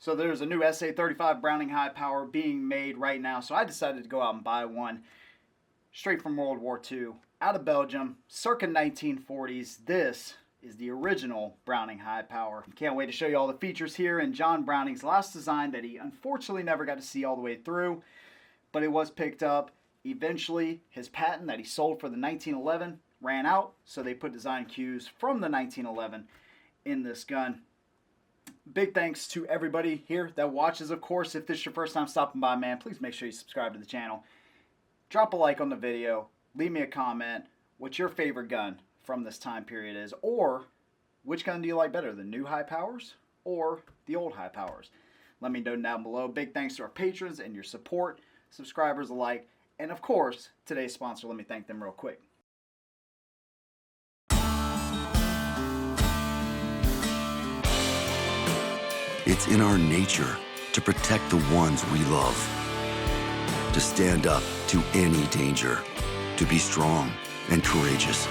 So there's a new SA-35 Browning high power being made right now. So I decided to go out and buy one straight from World War II, out of Belgium, circa 1940s. This is the original Browning high power. Can't wait to show you all the features here in John Browning's last design that he unfortunately never got to see all the way through, but it was picked up. Eventually, his patent that he sold for the 1911 ran out, so they put design cues from the 1911 in this gun. Big thanks to everybody here that watches. Of course, if this is your first time stopping by, man, please make sure you subscribe to the channel. Drop a like on the video. Leave me a comment what your favorite gun from this time period is, or which gun do you like better, the new high powers or the old high powers? Let me know down below. Big thanks to our patrons and your support, subscribers alike, and of course, today's sponsor. Let me thank them real quick. It's in our nature to protect the ones we love, to stand up to any danger, to be strong and courageous,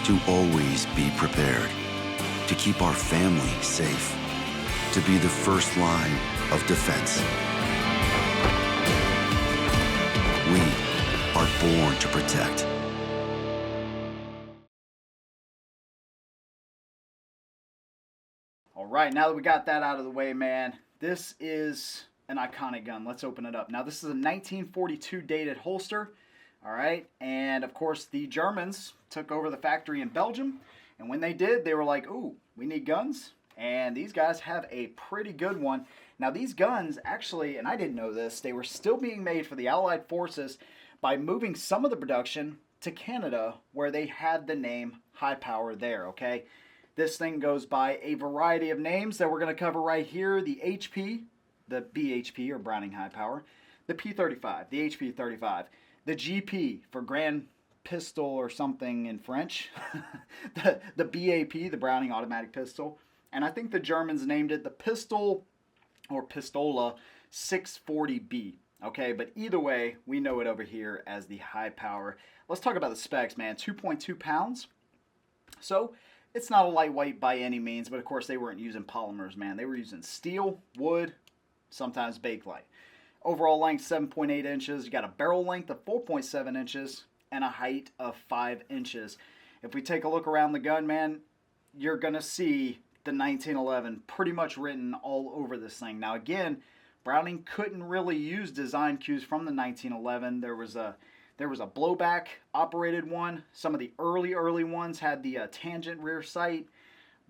to always be prepared, to keep our family safe, to be the first line of defense. We are born to protect. All right, now that we got that out of the way, man, this is an iconic gun. Let's open it up. Now, this is a 1942 dated holster, all right? And, of course, the Germans took over the factory in Belgium, and when they did, they were like, ooh, we need guns, and these guys have a pretty good one. Now, these guns, actually, and I didn't know this, they were still being made for the Allied forces by moving some of the production to Canada, where they had the name high power there, okay? This thing goes by a variety of names that we're going to cover right here. The HP, the BHP or Browning high power, the P35, the HP 35, the GP for Grand Pistol or something in French, the BAP, the Browning automatic pistol, and I think the Germans named it the pistol or pistola 640B. Okay, but either way, we know it over here as the high power. Let's talk about the specs, man. 2.2 pounds. So it's not a lightweight by any means, but of course they weren't using polymers, man. They were using steel, wood, sometimes bakelite. Overall length 7.8 inches. You got a barrel length of 4.7 inches and a height of 5 inches. If we take a look around the gun, man, you're going to see the 1911 pretty much written all over this thing. Now again, Browning couldn't really use design cues from the 1911. There was a blowback operated one. Some of the early ones had the tangent rear sight.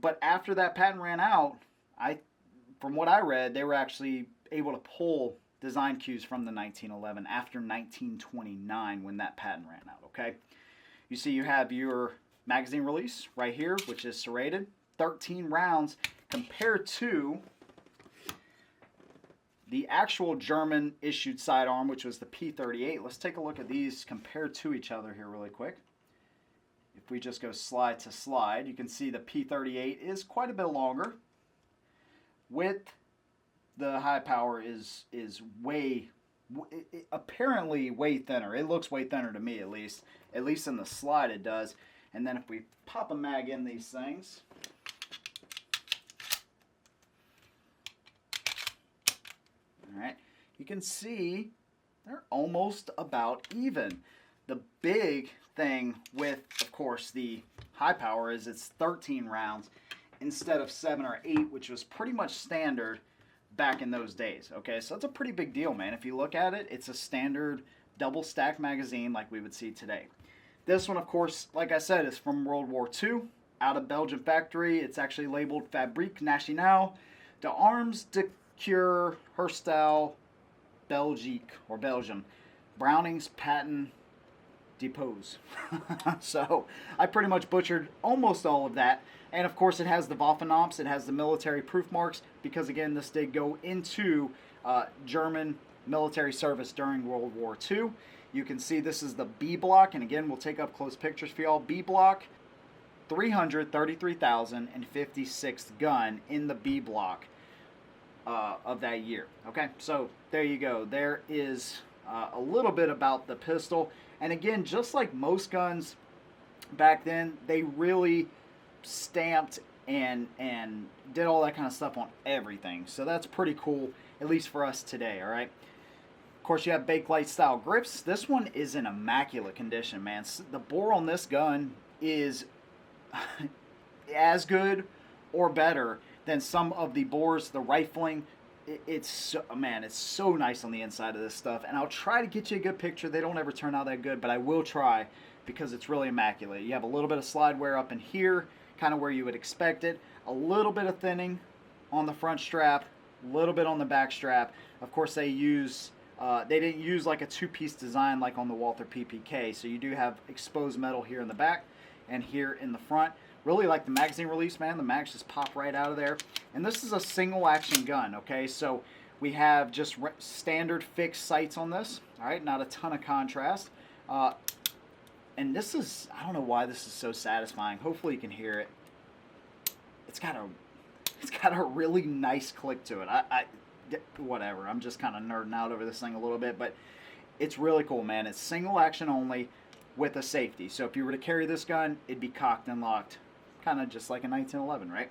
But after that patent ran out, from what I read, they were actually able to pull design cues from the 1911 after 1929 when that patent ran out, okay? You see you have your magazine release right here, which is serrated. 13 rounds compared to the actual German issued sidearm, which was the P38. Let's take a look at these compared to each other here really quick. If we just go slide to slide, you can see the P38 is quite a bit longer. With the high power is apparently way thinner. It looks way thinner to me, at least in the slide it does. And then if we pop a mag in these things, all right, you can see they're almost about even. The big thing with, of course, the high power is it's 13 rounds instead of 7 or 8, which was pretty much standard back in those days. Okay, so that's a pretty big deal, man. If you look at it, it's a standard double stack magazine like we would see today. This one, of course, like I said, is from World War II, out of Belgian factory. It's actually labeled Fabrique Nationale d'Armes de Cure Herstal Belgique or Belgium. Browning's patent depose. So I pretty much butchered almost all of that. And of course it has the Waffenomps, it has the military proof marks, because again this did go into German military service during World War II. You can see this is the B block, and again we'll take up close pictures for y'all. B block, 333,056th gun in the B block of that year. Okay, so there you go. There is a little bit about the pistol. And again, just like most guns back then, they really stamped and did all that kind of stuff on everything. So that's pretty cool, at least for us today, all right? Of course, you have Bakelite style grips. This one is in immaculate condition, man. The bore on this gun is as good or better than some of the bores, the rifling. It's so, man, it's so nice on the inside of this stuff. And I'll try to get you a good picture. They don't ever turn out that good, but I will try because it's really immaculate. You have a little bit of slide wear up in here, kind of where you would expect it. A little bit of thinning on the front strap, a little bit on the back strap. Of course, they didn't use like a two-piece design like on the Walther PPK. So you do have exposed metal here in the back and here in the front. Really like the magazine release, man. The mags just pop right out of there. And this is a single action gun, okay? So we have just standard fixed sights on this, all right? Not a ton of contrast. And this is, I don't know why this is so satisfying. Hopefully you can hear it. It's got a really nice click to it. Whatever, I'm just kind of nerding out over this thing a little bit, but it's really cool, man. It's single action only with a safety. So if you were to carry this gun, it'd be cocked and locked, kind of just like a 1911, right?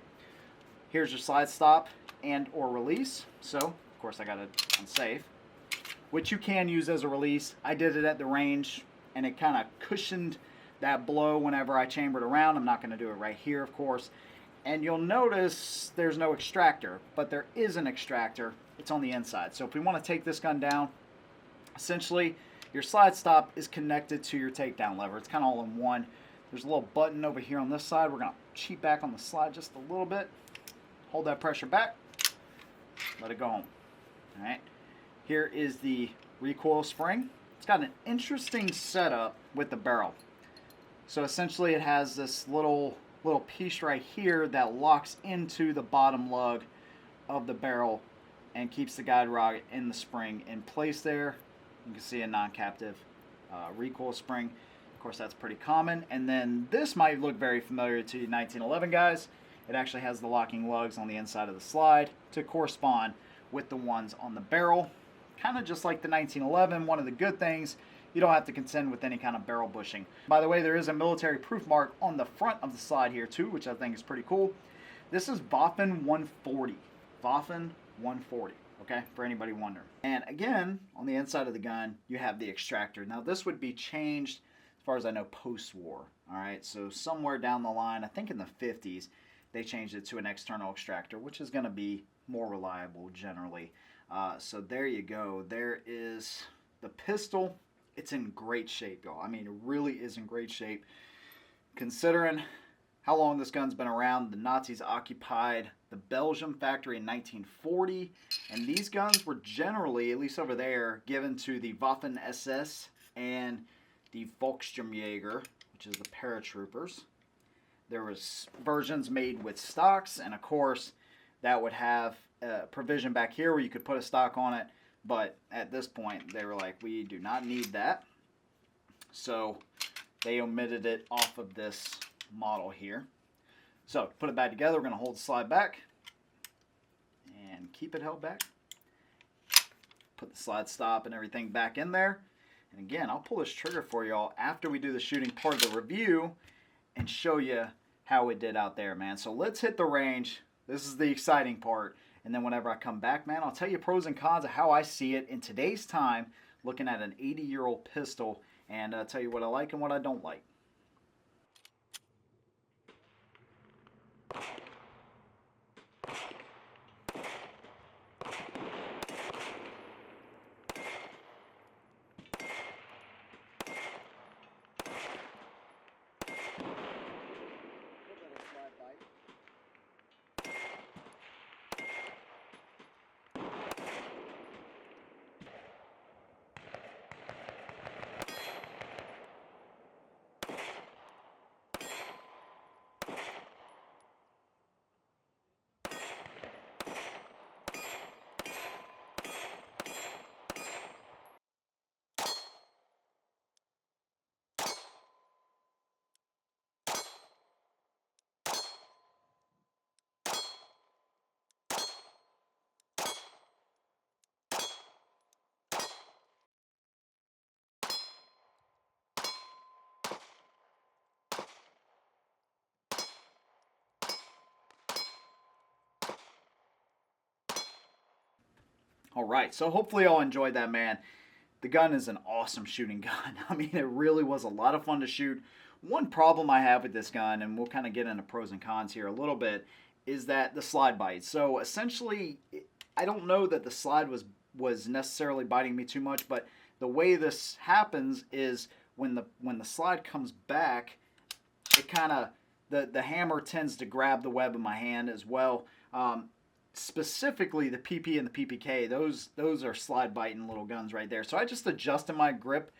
Here's your slide stop and or release. So of course I got it on safe, which you can use as a release. I did it at the range and it kind of cushioned that blow whenever I chambered around. I'm not going to do it right here, of course. And you'll notice there's no extractor, but there is an extractor. It's on the inside. So if we want to take this gun down, essentially your slide stop is connected to your takedown lever. It's kind of all in one. There's a little button over here on this side. We're going to cheat back on the slide just a little bit. Hold that pressure back. Let it go home. All right. Here is the recoil spring. It's got an interesting setup with the barrel. So essentially it has this little piece right here that locks into the bottom lug of the barrel and keeps the guide rod in the spring in place there. You can see a non-captive recoil spring. Of course, that's pretty common. And then this might look very familiar to you 1911 guys. It actually has the locking lugs on the inside of the slide to correspond with the ones on the barrel. Kind of just like the 1911. One of the good things, you don't have to contend with any kind of barrel bushing. By the way, there is a military proof mark on the front of the slide here too, which I think is pretty cool. This is Waffen 140. Waffen 140, okay, for anybody wondering. And again, on the inside of the gun, you have the extractor. Now this would be changed, as far as I know, post-war. All right, so somewhere down the line, I think in the 50s, they changed it to an external extractor, which is going to be more reliable generally. So there you go. There is the pistol. It's in great shape, y'all. I mean, it really is in great shape. Considering how long this gun's been around, the Nazis occupied the Belgium factory in 1940, and these guns were generally, at least over there, given to the Waffen SS and the Volkssturmjäger, which is the paratroopers. There was versions made with stocks, and of course, that would have a provision back here where you could put a stock on it. But at this point, they were like, we do not need that. So they omitted it off of this model here. So to put it back together, we're going to hold the slide back and keep it held back. Put the slide stop and everything back in there. And again, I'll pull this trigger for y'all after we do the shooting part of the review and show you how it did out there, man. So let's hit the range. This is the exciting part. And then whenever I come back, man, I'll tell you pros and cons of how I see it in today's time, looking at an 80-year-old pistol, and tell you what I like and what I don't like. All right, so hopefully y'all enjoyed that, man. The gun is an awesome shooting gun. I mean, it really was a lot of fun to shoot. One problem I have with this gun, and we'll kind of get into pros and cons here a little bit, is that the slide bite. So essentially, I don't know that the slide was necessarily biting me too much, but the way this happens is when the slide comes back, it kind of, the hammer tends to grab the web of my hand as well. Specifically the PP and the PPK, those are slide biting little guns right there. So I just adjusted my grip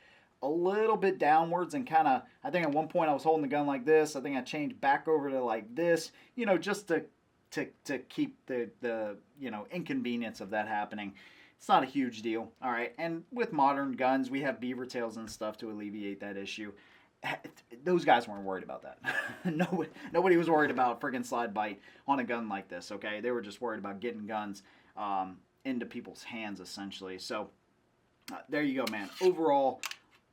a little bit downwards and kind of, I think at one point I was holding the gun like this. I think I changed back over to like this, just to keep the inconvenience of that happening. It's not a huge deal. All right. And with modern guns, we have beaver tails and stuff to alleviate that issue. Those guys weren't worried about that. Nobody was worried about friggin' slide bite on a gun like this, okay? They were just worried about getting guns into people's hands, essentially. So, there you go, man. Overall,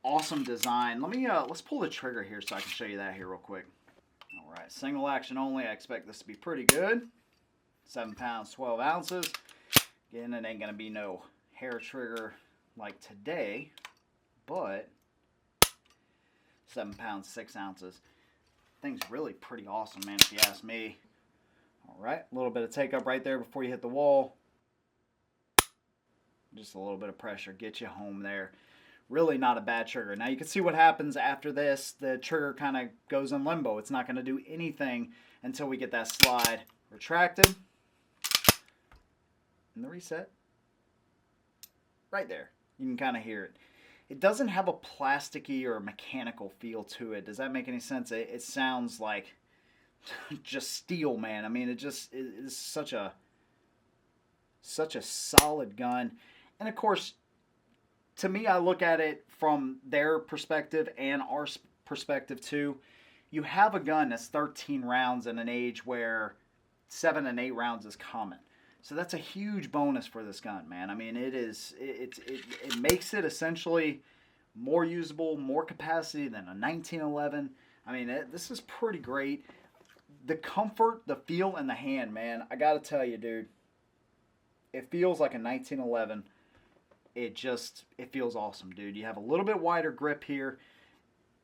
awesome design. Let's pull the trigger here so I can show you that here real quick. All right, single action only. I expect this to be pretty good. 7 pounds, 12 ounces. Again, it ain't going to be no hair trigger like today, but 7 pounds, 6 ounces. Thing's really pretty awesome, man, if you ask me. All right, a little bit of take up right there before you hit the wall. Just a little bit of pressure, get you home there. Really not a bad trigger. Now you can see what happens after this. The trigger kind of goes in limbo. It's not going to do anything until we get that slide retracted. And the reset. Right there. You can kind of hear it. It doesn't have a plasticky or mechanical feel to it. Does that make any sense? It sounds like just steel, man. I mean, it is such a solid gun. And of course, to me, I look at it from their perspective and our perspective too. You have a gun that's 13 rounds in an age where 7 and 8 rounds is common. So that's a huge bonus for this gun, man. I mean, it makes it essentially more usable, more capacity than a 1911. I mean, this is pretty great. The comfort, the feel, and the hand, man. I got to tell you, dude, it feels like a 1911. It feels awesome, dude. You have a little bit wider grip here,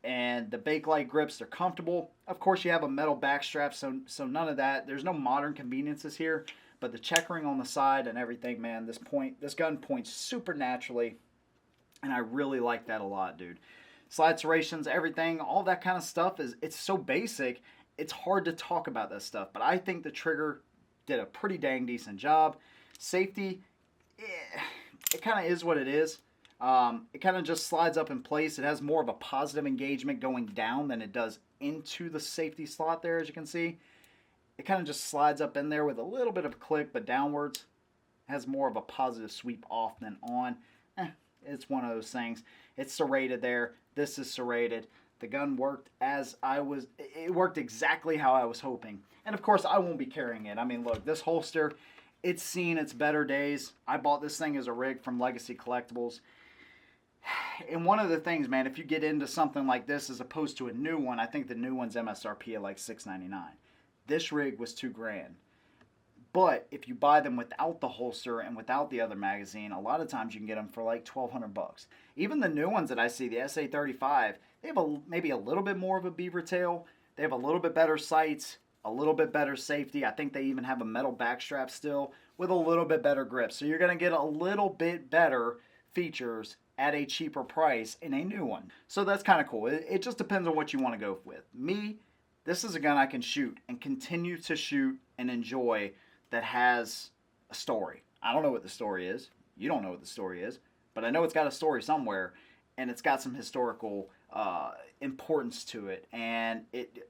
and the Bakelite grips, they're comfortable. Of course, you have a metal back strap, so none of that. There's no modern conveniences here. But the checkering on the side and everything, man, this gun points super naturally, and I really like that a lot, dude. Slide serrations, everything, all that kind of stuff, it's so basic, it's hard to talk about that stuff. But I think the trigger did a pretty dang decent job. Safety, it kind of is what it is. It kind of just slides up in place. It has more of a positive engagement going down than it does into the safety slot there, as you can see. It kind of just slides up in there with a little bit of a click, but downwards. It has more of a positive sweep off than on. It's one of those things. It's serrated there. This is serrated. The gun worked it worked exactly how I was hoping. And of course, I won't be carrying it. I mean, look, this holster, it's seen its better days. I bought this thing as a rig from Legacy Collectibles. And one of the things, man, if you get into something like this as opposed to a new one, I think the new one's MSRP at like $699. This rig was $2,000. But if you buy them without the holster and without the other magazine, a lot of times you can get them for like $1,200. Even the new ones that I see, the SA-35, they have maybe a little bit more of a beaver tail. They have a little bit better sights, a little bit better safety. I think they even have a metal backstrap still with a little bit better grip. So you're going to get a little bit better features at a cheaper price in a new one. So that's kind of cool. It just depends on what you want to go with. Me, this is a gun I can shoot and continue to shoot and enjoy that has a story. I don't know what the story is. You don't know what the story is. But I know it's got a story somewhere, and it's got some historical importance to it. And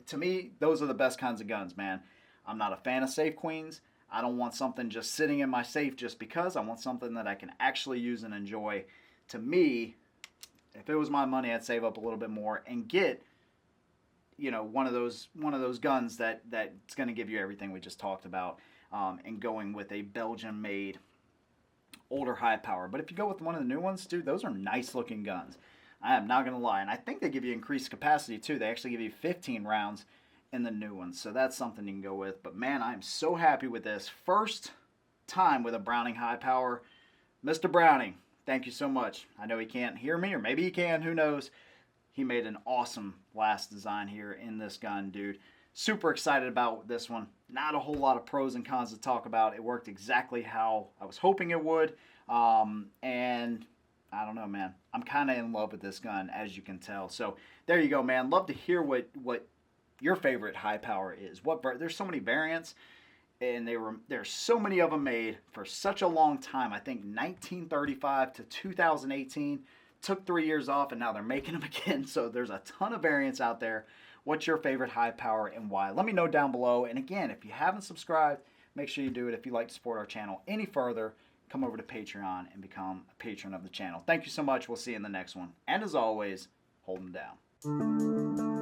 to me, those are the best kinds of guns, man. I'm not a fan of safe queens. I don't want something just sitting in my safe just because. I want something that I can actually use and enjoy. To me, if it was my money, I'd save up a little bit more and get one of those guns that's going to give you everything we just talked about, and going with a Belgian-made older high power. But if you go with one of the new ones, dude, those are nice looking guns. I am not going to lie. And I think they give you increased capacity too. They actually give you 15 rounds in the new ones. So that's something you can go with. But man, I'm so happy with this. First time with a Browning high power. Mr. Browning, thank you so much. I know he can't hear me, or maybe he can, who knows. He made an awesome last design here in this gun, dude. Super excited about this one. Not a whole lot of pros and cons to talk about. It worked exactly how I was hoping it would. And I don't know, man. I'm kind of in love with this gun, as you can tell. So there you go, man. Love to hear what your favorite high power is. There's so many variants, and there's so many of them made for such a long time. I think 1935 to 2018. Took 3 years off, and now they're making them again. So there's a ton of variants out there. What's your favorite high power and why? Let me know down below. And again, if you haven't subscribed, make sure you do it. If you'd like to support our channel any further, come over to Patreon and become a patron of the channel. Thank you so much. We'll see you in the next one. And as always, hold them down.